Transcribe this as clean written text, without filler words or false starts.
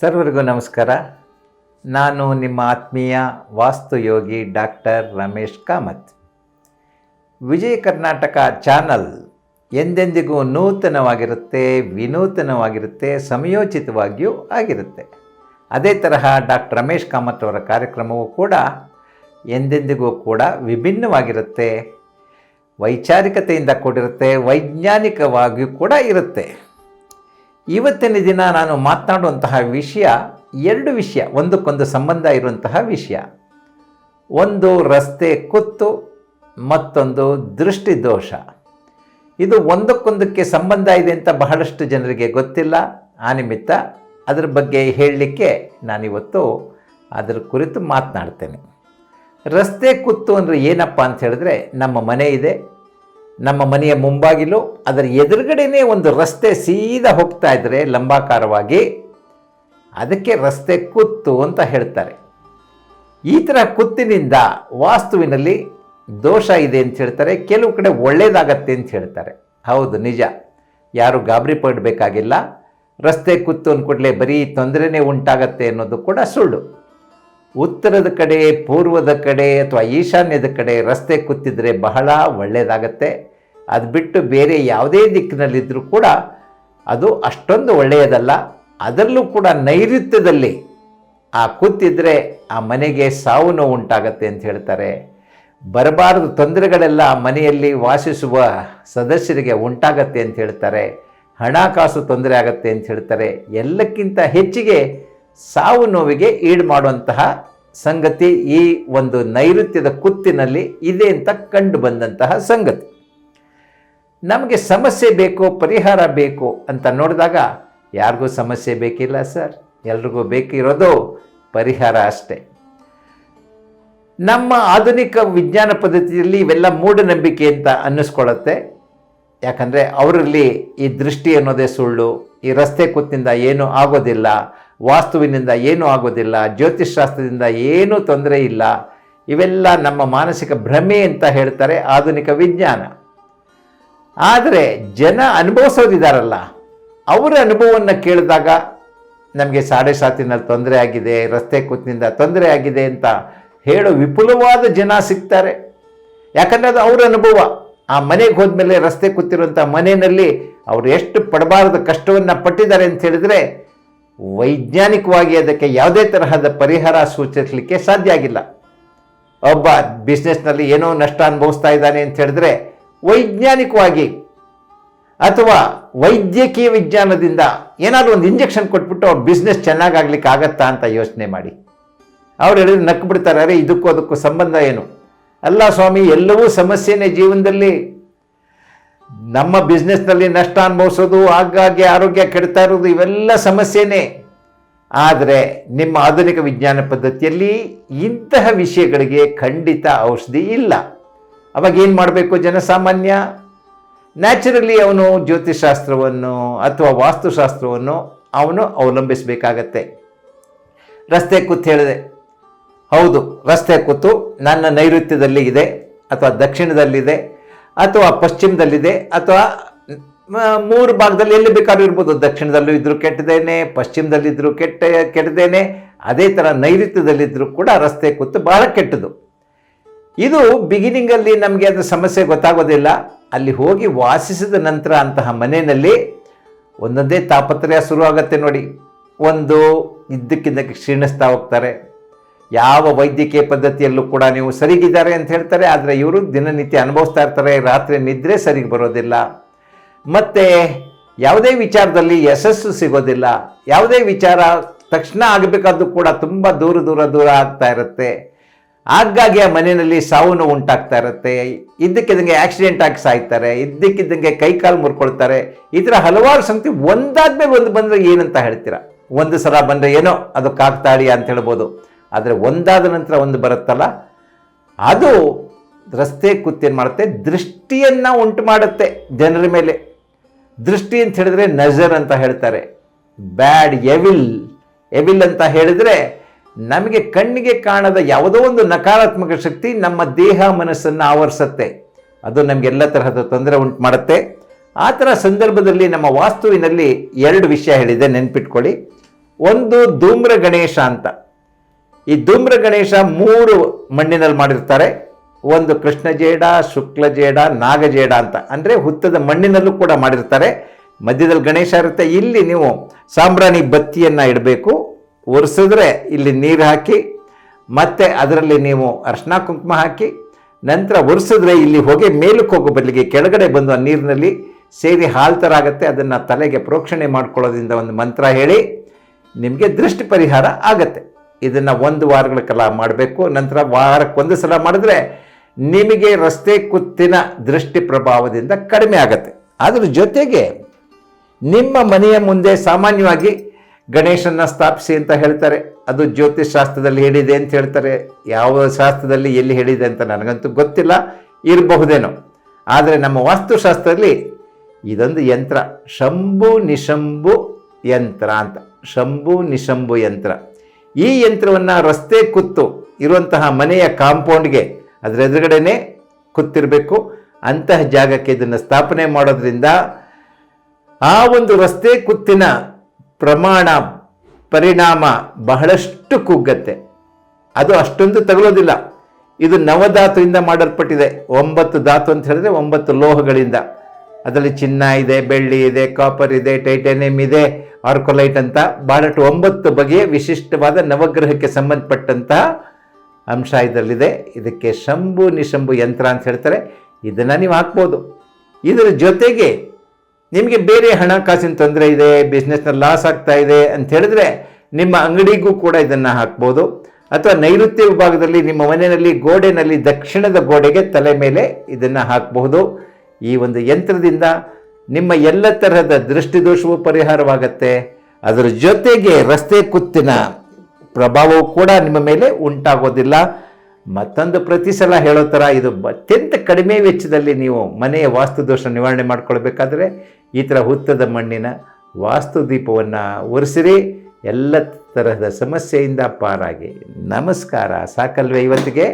ಸರ್ವರಿಗೂ ನಮಸ್ಕಾರ. ನಾನು ನಿಮ್ಮ ಆತ್ಮೀಯ ವಾಸ್ತುಯೋಗಿ ಡಾಕ್ಟರ್ ರಮೇಶ್ ಕಾಮತ್. ವಿಜಯ ಕರ್ನಾಟಕ ಚಾನಲ್ ಎಂದೆಂದಿಗೂ ನೂತನವಾಗಿರುತ್ತೆ, ವಿನೂತನವಾಗಿರುತ್ತೆ, ಸಮಯೋಚಿತವಾಗಿಯೂ ಆಗಿರುತ್ತೆ. ಅದೇ ತರಹ ಡಾಕ್ಟರ್ ರಮೇಶ್ ಕಾಮತ್ ಅವರ ಕಾರ್ಯಕ್ರಮವೂ ಕೂಡ ಎಂದೆಂದಿಗೂ ಕೂಡ ವಿಭಿನ್ನವಾಗಿರುತ್ತೆ, ವೈಚಾರಿಕತೆಯಿಂದ ಕೂಡಿರುತ್ತೆ, ವೈಜ್ಞಾನಿಕವಾಗಿಯೂ ಕೂಡ ಇರುತ್ತೆ. ಇವತ್ತಿನ ದಿನ ನಾನು ಮಾತನಾಡುವಂತಹ ವಿಷಯ ಎರಡು ವಿಷಯ, ಒಂದಕ್ಕೊಂದು ಸಂಬಂಧ ಇರುವಂತಹ ವಿಷಯ. ಒಂದು ರಸ್ತೆ ಕುತ್ತು, ಮತ್ತೊಂದು ದೃಷ್ಟಿದೋಷ. ಇದು ಒಂದಕ್ಕೊಂದಕ್ಕೆ ಸಂಬಂಧ ಇದೆ ಅಂತ ಬಹಳಷ್ಟು ಜನರಿಗೆ ಗೊತ್ತಿಲ್ಲ. ಆ ನಿಮಿತ್ತ ಅದರ ಬಗ್ಗೆ ಹೇಳಲಿಕ್ಕೆ ನಾನಿವತ್ತು ಅದರ ಕುರಿತು ಮಾತನಾಡ್ತೇನೆ. ರಸ್ತೆ ಕುತ್ತು ಅಂದರೆ ಏನಪ್ಪ ಅಂತ ಹೇಳಿದ್ರೆ, ನಮ್ಮ ಮನೆ ಇದೆ, ನಮ್ಮ ಮನೆಯ ಮುಂಬಾಗಿಲು, ಅದರ ಎದುರುಗಡೆನೇ ಒಂದು ರಸ್ತೆ ಸೀದಾ ಹೋಗ್ತಾ ಇದ್ದರೆ ಲಂಬಾಕಾರವಾಗಿ, ಅದಕ್ಕೆ ರಸ್ತೆ ಕುತ್ತು ಅಂತ ಹೇಳ್ತಾರೆ. ಈ ಥರ ಕುತ್ತಿನಿಂದ ವಾಸ್ತುವಿನಲ್ಲಿ ದೋಷ ಇದೆ ಅಂತ ಹೇಳ್ತಾರೆ, ಕೆಲವು ಕಡೆ ಒಳ್ಳೆಯದಾಗತ್ತೆ ಅಂತ ಹೇಳ್ತಾರೆ. ಹೌದು, ನಿಜ, ಯಾರು ಗಾಬರಿ ಪಡಬೇಕಾಗಿಲ್ಲ. ರಸ್ತೆ ಕುತ್ತು ಅಂದ್ಕೊಡ್ಲೇ ಬರೀ ತೊಂದರೆನೇ ಉಂಟಾಗತ್ತೆ ಅನ್ನೋದು ಕೂಡ ಸುಳ್ಳು. ಉತ್ತರದ ಕಡೆ, ಪೂರ್ವದ ಕಡೆ ಅಥವಾ ಈಶಾನ್ಯದ ಕಡೆ ರಸ್ತೆ ಕುತ್ತಿದ್ರೆ ಬಹಳ ಒಳ್ಳೆಯದಾಗತ್ತೆ. ಅದು ಬಿಟ್ಟು ಬೇರೆ ಯಾವುದೇ ದಿಕ್ಕಿನಲ್ಲಿದ್ದರೂ ಕೂಡ ಅದು ಅಷ್ಟೊಂದು ಒಳ್ಳೆಯದಲ್ಲ. ಅದರಲ್ಲೂ ಕೂಡ ನೈಋತ್ಯದಲ್ಲಿ ಆ ಕುತ್ತಿದ್ರೆ ಆ ಮನೆಗೆ ಸಾವು ನೋವು ಉಂಟಾಗತ್ತೆ ಅಂತ ಹೇಳ್ತಾರೆ. ಬರಬಾರದು ತೊಂದರೆಗಳೆಲ್ಲ ಮನೆಯಲ್ಲಿ ವಾಸಿಸುವ ಸದಸ್ಯರಿಗೆ ಉಂಟಾಗತ್ತೆ ಅಂತ ಹೇಳ್ತಾರೆ. ಹಣಕಾಸು ತೊಂದರೆ ಆಗತ್ತೆ ಅಂತ ಹೇಳ್ತಾರೆ. ಎಲ್ಲಕ್ಕಿಂತ ಹೆಚ್ಚಿಗೆ ಸಾವು ನೋವಿಗೆ ಈಡು ಮಾಡುವಂತಹ ಸಂಗತಿ ಈ ಒಂದು ನೈಋತ್ಯದ ಕುತ್ತಿನಲ್ಲಿ ಇದೆ ಅಂತ ಕಂಡು ಬಂದಂತಹ ಸಂಗತಿ. ನಮಗೆ ಸಮಸ್ಯೆ ಬೇಕು, ಪರಿಹಾರ ಬೇಕು ಅಂತ ನೋಡಿದಾಗ ಯಾರಿಗೂ ಸಮಸ್ಯೆ ಬೇಕಿಲ್ಲ ಸರ್, ಎಲ್ರಿಗೂ ಬೇಕಿರೋದು ಪರಿಹಾರ ಅಷ್ಟೇ. ನಮ್ಮ ಆಧುನಿಕ ವಿಜ್ಞಾನ ಪದ್ಧತಿಯಲ್ಲಿ ಇವೆಲ್ಲ ಮೂಢನಂಬಿಕೆ ಅಂತ ಅನ್ನಿಸ್ಕೊಳ್ಳುತ್ತೆ. ಯಾಕಂದರೆ ಅವರಲ್ಲಿ ಈ ದೃಷ್ಟಿ ಅನ್ನೋದೇ ಸುಳ್ಳು, ಈ ರಸ್ತೆ ಕುತ್ತಿನಿಂದ ಏನೂ ಆಗೋದಿಲ್ಲ, ವಾಸ್ತುವಿನಿಂದ ಏನೂ ಆಗೋದಿಲ್ಲ, ಜ್ಯೋತಿಷ್ಶಾಸ್ತ್ರದಿಂದ ಏನೂ ತೊಂದರೆ ಇಲ್ಲ, ಇವೆಲ್ಲ ನಮ್ಮ ಮಾನಸಿಕ ಭ್ರಮೆ ಅಂತ ಹೇಳ್ತಾರೆ ಆಧುನಿಕ ವಿಜ್ಞಾನ. ಆದರೆ ಜನ ಅನುಭವಿಸೋದಿದ್ದಾರಲ್ಲ, ಅವರ ಅನುಭವವನ್ನು ಕೇಳಿದಾಗ ನಮಗೆ ಸಾಡೆ ಸಾತಿನಲ್ಲಿ ತೊಂದರೆ ಆಗಿದೆ, ರಸ್ತೆ ಕುತ್ತಿನಿಂದ ತೊಂದರೆ ಆಗಿದೆ ಅಂತ ಹೇಳೋ ವಿಪುಲವಾದ ಜನ ಸಿಗ್ತಾರೆ. ಯಾಕಂದರೆ ಅದು ಅವರ ಅನುಭವ. ಆ ಮನೆಗೆ ಹೋದ್ಮೇಲೆ ರಸ್ತೆ ಕೂತಿರುವಂಥ ಮನೆಯಲ್ಲಿ ಅವರು ಎಷ್ಟು ಪಡಬಾರದ ಕಷ್ಟವನ್ನು ಪಟ್ಟಿದ್ದಾರೆ ಅಂತ ಹೇಳಿದರೆ ವೈಜ್ಞಾನಿಕವಾಗಿ ಅದಕ್ಕೆ ಯಾವುದೇ ತರಹದ ಪರಿಹಾರ ಸೂಚಿಸಲಿಕ್ಕೆ ಸಾಧ್ಯ ಆಗಿಲ್ಲ. ಒಬ್ಬ ಬಿಸ್ನೆಸ್ನಲ್ಲಿ ಏನೋ ನಷ್ಟ ಅನುಭವಿಸ್ತಾ ಇದ್ದಾನೆ ಅಂತ ಹೇಳಿದ್ರೆ ವೈಜ್ಞಾನಿಕವಾಗಿ ಅಥವಾ ವೈದ್ಯಕೀಯ ವಿಜ್ಞಾನದಿಂದ ಏನಾದರೂ ಒಂದು ಇಂಜೆಕ್ಷನ್ ಕೊಟ್ಬಿಟ್ಟು ಅವ್ರ ಬಿಸ್ನೆಸ್ ಚೆನ್ನಾಗಾಗ್ಲಿಕ್ಕೆ ಆಗತ್ತಾ ಅಂತ ಯೋಚನೆ ಮಾಡಿ. ಅವ್ರು ಹೇಳಿದ್ರೆ ನಕ್ಕು ಬಿಡ್ತಾರೆ, ಅರೆ ಇದಕ್ಕೂ ಅದಕ್ಕೂ ಸಂಬಂಧ ಏನು? ಅಲ್ಲ ಸ್ವಾಮಿ, ಎಲ್ಲವೂ ಸಮಸ್ಯೆನೇ ಜೀವನದಲ್ಲಿ. ನಮ್ಮ ಬಿಸ್ನೆಸ್ನಲ್ಲಿ ನಷ್ಟ ಅನುಭವಿಸೋದು, ಆಗಾಗ್ಗೆ ಆರೋಗ್ಯ ಕೆಡ್ತಾ ಇರೋದು, ಇವೆಲ್ಲ ಸಮಸ್ಯೆನೇ. ಆದರೆ ನಿಮ್ಮ ಆಧುನಿಕ ವಿಜ್ಞಾನ ಪದ್ಧತಿಯಲ್ಲಿ ಇಂತಹ ವಿಷಯಗಳಿಗೆ ಖಂಡಿತ ಔಷಧಿ ಇಲ್ಲ. ಅವಾಗ ಏನು ಮಾಡಬೇಕು ಜನಸಾಮಾನ್ಯ? ನ್ಯಾಚುರಲಿ ಅವನು ಜ್ಯೋತಿಷಾಸ್ತ್ರವನ್ನು ಅಥವಾ ವಾಸ್ತುಶಾಸ್ತ್ರವನ್ನು ಅವನು ಅವಲಂಬಿಸಬೇಕಾಗತ್ತೆ. ರಸ್ತೆ ಕುತ್ತು ಹೇಳಿದೆ, ಹೌದು, ರಸ್ತೆ ಕುತ್ತು ನನ್ನ ನೈಋತ್ಯದಲ್ಲಿ ಇದೆ ಅಥವಾ ದಕ್ಷಿಣದಲ್ಲಿದೆ ಅಥವಾ ಪಶ್ಚಿಮದಲ್ಲಿದೆ ಅಥವಾ ಮೂರು ಭಾಗದಲ್ಲಿ ಎಲ್ಲಿ ಬೇಕಾದ್ರೂ ಇರ್ಬೋದು. ದಕ್ಷಿಣದಲ್ಲೂ ಇದ್ದರೂ ಕೆಟ್ಟದೇನೆ, ಪಶ್ಚಿಮದಲ್ಲಿದ್ದರೂ ಕೆಟ್ಟದೇನೆ, ಅದೇ ಥರ ನೈಋತ್ಯದಲ್ಲಿದ್ದರೂ ಕೂಡ ರಸ್ತೆ ಕುತ್ತು ಬಹಳ ಕೆಟ್ಟದು. ಇದು ಬಿಗಿನಿಂಗಲ್ಲಿ ನಮಗೆ ಅದು ಸಮಸ್ಯೆ ಗೊತ್ತಾಗೋದಿಲ್ಲ. ಅಲ್ಲಿ ಹೋಗಿ ವಾಸಿಸಿದ ನಂತರ ಅಂತಹ ಮನೆಯಲ್ಲಿ ಒಂದೊಂದೇ ತಾಪತ್ರಯ ಶುರುವಾಗತ್ತೆ ನೋಡಿ. ಒಂದು ಇದ್ದಕ್ಕಿದ್ದಕ್ಕೆ ಕ್ಷೀಣಿಸ್ತಾ ಹೋಗ್ತಾರೆ. ಯಾವ ವೈದ್ಯಕೀಯ ಪದ್ಧತಿಯಲ್ಲೂ ಕೂಡ ನೀವು ಸರಿಗಿದ್ದಾರೆ ಅಂತ ಹೇಳ್ತಾರೆ, ಆದರೆ ಇವರು ದಿನನಿತ್ಯ ಅನುಭವಿಸ್ತಾ ಇರ್ತಾರೆ. ರಾತ್ರಿ ನಿದ್ರೆ ಸರಿಗೆ ಬರೋದಿಲ್ಲ, ಮತ್ತು ಯಾವುದೇ ವಿಚಾರದಲ್ಲಿ ಯಶಸ್ಸು ಸಿಗೋದಿಲ್ಲ. ಯಾವುದೇ ವಿಚಾರ ತಕ್ಷಣ ಆಗಬೇಕಾದ್ದು ಕೂಡ ತುಂಬ ದೂರ ಆಗ್ತಾ ಇರುತ್ತೆ. ಹಾಗಾಗಿ ಆ ಮನೆಯಲ್ಲಿ ಸಾವು ನೋವು ಉಂಟಾಗ್ತಾ ಇರುತ್ತೆ. ಇದ್ದಕ್ಕಿದ್ದಂಗೆ ಆಕ್ಸಿಡೆಂಟ್ ಆಗಿ ಸಾಯ್ತಾರೆ, ಇದ್ದಕ್ಕಿದ್ದಂಗೆ ಕೈಕಾಲು ಮುರ್ಕೊಳ್ತಾರೆ. ಈ ಥರ ಹಲವಾರು ಸಂಗತಿ ಒಂದಾದ್ಮೇಲೆ ಒಂದು ಬಂದರೆ ಏನಂತ ಹೇಳ್ತೀರಾ? ಒಂದು ಸಲ ಬಂದರೆ ಏನೋ ಅದು ಕಾಕ್ತಾಳಿ ಅಂತ ಹೇಳ್ಬೋದು. ಆದರೆ ಒಂದಾದ ನಂತರ ಒಂದು ಬರುತ್ತಲ್ಲ, ಅದು ರಸ್ತೆ ಕುತ್ತೇನು ಮಾಡುತ್ತೆ? ದೃಷ್ಟಿಯನ್ನು ಉಂಟು ಮಾಡುತ್ತೆ ಜನರ ಮೇಲೆ. ದೃಷ್ಟಿ ಅಂತ ಹೇಳಿದ್ರೆ ನಜರ್ ಅಂತ ಹೇಳ್ತಾರೆ. ಬ್ಯಾಡ್, ಎವಿಲ್ ಅಂತ ಹೇಳಿದರೆ ನಮಗೆ ಕಣ್ಣಿಗೆ ಕಾಣದ ಯಾವುದೋ ಒಂದು ನಕಾರಾತ್ಮಕ ಶಕ್ತಿ ನಮ್ಮ ದೇಹ ಮನಸ್ಸನ್ನು ಆವರಿಸುತ್ತೆ. ಅದು ನಮಗೆಲ್ಲ ತರಹದ ತೊಂದರೆ ಉಂಟು ಮಾಡುತ್ತೆ. ಆ ಥರ ಸಂದರ್ಭದಲ್ಲಿ ನಮ್ಮ ವಾಸ್ತುವಿನಲ್ಲಿ ಎರಡು ವಿಷಯ ಹೇಳಿದೆ, ನೆನ್ಪಿಟ್ಕೊಳ್ಳಿ. ಒಂದು ಧೂಮ್ರ ಗಣೇಶ ಅಂತ. ಈ ಧೂಮ್ರ ಗಣೇಶ 3 ಮಣ್ಣಿನಲ್ಲಿ ಮಾಡಿರ್ತಾರೆ. ಒಂದು ಕೃಷ್ಣಜೇಡ, ಶುಕ್ಲಜೇಡ, ನಾಗಜೇಡ ಅಂತ, ಅಂದರೆ ಹುತ್ತದ ಮಣ್ಣಿನಲ್ಲೂ ಕೂಡ ಮಾಡಿರ್ತಾರೆ. ಮಧ್ಯದಲ್ಲಿ ಗಣೇಶ ಇರುತ್ತೆ. ಇಲ್ಲಿ ನೀವು ಸಾಂಬ್ರಾಣಿ ಬತ್ತಿಯನ್ನು ಇಡಬೇಕು. ಒರೆಸಿದ್ರೆ ಇಲ್ಲಿ ನೀರು ಹಾಕಿ, ಮತ್ತು ಅದರಲ್ಲಿ ನೀವು ಅರ್ಶಿನ ಕುಂಕುಮ ಹಾಕಿ, ನಂತರ ಒರೆಸಿದ್ರೆ ಇಲ್ಲಿ ಹೊಗೆ ಮೇಲಕ್ಕೆ ಹೋಗೋ ಬದಲಿಗೆ ಕೆಳಗಡೆ ಬಂದು ಆ ನೀರಿನಲ್ಲಿ ಸೇರಿ ಹಾಲು ಥರ ಆಗುತ್ತೆ. ಅದನ್ನು ತಲೆಗೆ ಪ್ರೋಕ್ಷಣೆ ಮಾಡ್ಕೊಳ್ಳೋದ್ರಿಂದ ಒಂದು ಮಂತ್ರ ಹೇಳಿ ನಿಮಗೆ ದೃಷ್ಟಿ ಪರಿಹಾರ ಆಗತ್ತೆ. ಇದನ್ನು 1 ವಾರಗಳ ಕಾಲ ಮಾಡಬೇಕು. ನಂತರ ವಾರಕ್ಕೊಂದು ಸಲ ಮಾಡಿದ್ರೆ ನಿಮಗೆ ರಸ್ತೆ ಕುತ್ತಿನ ದೃಷ್ಟಿ ಪ್ರಭಾವದಿಂದ ಕಡಿಮೆ ಆಗತ್ತೆ. ಅದ್ರ ಜೊತೆಗೆ ನಿಮ್ಮ ಮನೆಯ ಮುಂದೆ ಸಾಮಾನ್ಯವಾಗಿ ಗಣೇಶನ ಸ್ಥಾಪಿಸಿ ಅಂತ ಹೇಳ್ತಾರೆ. ಅದು ಜ್ಯೋತಿಷ್ ಶಾಸ್ತ್ರದಲ್ಲಿ ಹೇಳಿದೆ ಅಂತ ಹೇಳ್ತಾರೆ. ಯಾವ ಶಾಸ್ತ್ರದಲ್ಲಿ ಎಲ್ಲಿ ಹೇಳಿದೆ ಅಂತ ನನಗಂತೂ ಗೊತ್ತಿಲ್ಲ, ಇರಬಹುದೇನೋ. ಆದರೆ ನಮ್ಮ ವಾಸ್ತುಶಾಸ್ತ್ರದಲ್ಲಿ ಇದೊಂದು ಯಂತ್ರ, ಶಂಭು ನಿಶಂಭು ಯಂತ್ರ ಅಂತ. ಶಂಭು ನಿಶಂಭು ಯಂತ್ರ. ಈ ಯಂತ್ರವನ್ನು ರಸ್ತೆ ಕುತ್ತು ಇರುವಂತಹ ಮನೆಯ ಕಾಂಪೌಂಡ್ಗೆ ಅದರ ಎದುರುಗಡೆನೇ ಕೂತಿರಬೇಕು. ಅಂತಹ ಜಾಗಕ್ಕೆ ಇದನ್ನು ಸ್ಥಾಪನೆ ಮಾಡೋದ್ರಿಂದ ಆ ಒಂದು ರಸ್ತೆ ಕುತ್ತಿನ ಪರಿಣಾಮ ಬಹಳಷ್ಟು ಕುಗ್ಗತ್ತೆ. ಅದು ಅಷ್ಟೊಂದು ತಗೊಳ್ಳೋದಿಲ್ಲ. ಇದು ನವಧಾತುವಿಂದ ಮಾಡಲ್ಪಟ್ಟಿದೆ. 9 ಧಾತು ಅಂತ ಹೇಳಿದ್ರೆ 9 ಲೋಹಗಳಿಂದ. ಅದರಲ್ಲಿ ಚಿನ್ನ ಇದೆ, ಬೆಳ್ಳಿ ಇದೆ, ಕಾಪರ್ ಇದೆ, ಟೈಟಾನಿಯಂ ಇದೆ, ಆರ್ಕೊಲೈಟ್ ಅಂತ ಬಹಳಷ್ಟು 9 ಬಗೆಯ ವಿಶಿಷ್ಟವಾದ ನವಗ್ರಹಕ್ಕೆ ಸಂಬಂಧಪಟ್ಟಂತಹ ಅಂಶ ಇದರಲ್ಲಿದೆ. ಇದಕ್ಕೆ ಶಂಭು ನಿಶಂಭು ಯಂತ್ರ ಅಂತ ಹೇಳ್ತಾರೆ. ಇದನ್ನು ನೀವು ಹಾಕ್ಬೋದು. ಇದರ ಜೊತೆಗೆ ನಿಮಗೆ ಬೇರೆ ಹಣಕಾಸಿನ ತೊಂದರೆ ಇದೆ, ಬಿಸ್ನೆಸ್ನಲ್ಲಿ ಲಾಸ್ ಆಗ್ತಾ ಇದೆ ಅಂತ ಹೇಳಿದ್ರೆ ನಿಮ್ಮ ಅಂಗಡಿಗೂ ಕೂಡ ಇದನ್ನು ಹಾಕ್ಬೋದು. ಅಥವಾ ನೈಋತ್ಯ ವಿಭಾಗದಲ್ಲಿ ನಿಮ್ಮ ಮನೆಯಲ್ಲಿ ಗೋಡೆನಲ್ಲಿ ದಕ್ಷಿಣದ ಗೋಡೆಗೆ ತಲೆ ಮೇಲೆ ಇದನ್ನು ಹಾಕಬಹುದು. ಈ ಒಂದು ಯಂತ್ರದಿಂದ ನಿಮ್ಮ ಎಲ್ಲ ತರಹದ ದೃಷ್ಟಿದೋಷವೂ ಪರಿಹಾರವಾಗತ್ತೆ. ಅದರ ಜೊತೆಗೆ ರಸ್ತೆ ಕುತ್ತಿನ ಪ್ರಭಾವವು ಕೂಡ ನಿಮ್ಮ ಮೇಲೆ ಉಂಟಾಗೋದಿಲ್ಲ. ಮತ್ತೊಂದು ಪ್ರತಿ ಸಲ ಹೇಳೋ ಥರ ಇದು ಅತ್ಯಂತ ಕಡಿಮೆ ವೆಚ್ಚದಲ್ಲಿ ನೀವು ಮನೆಯ ವಾಸ್ತುದೋಷ ನಿವಾರಣೆ ಮಾಡ್ಕೊಳ್ಬೇಕಾದ್ರೆ ಈ ಥರ ಹುತ್ತದ ಮಣ್ಣಿನ ವಾಸ್ತು ದೀಪವನ್ನು ಒರೆಸಿರಿ. ಎಲ್ಲ ತರಹದ ಸಮಸ್ಯೆಯಿಂದ ಪಾರಾಗಿ. ನಮಸ್ಕಾರ. ಸಾಕಲ್ವೇ ಇವತ್ತಿಗೆ?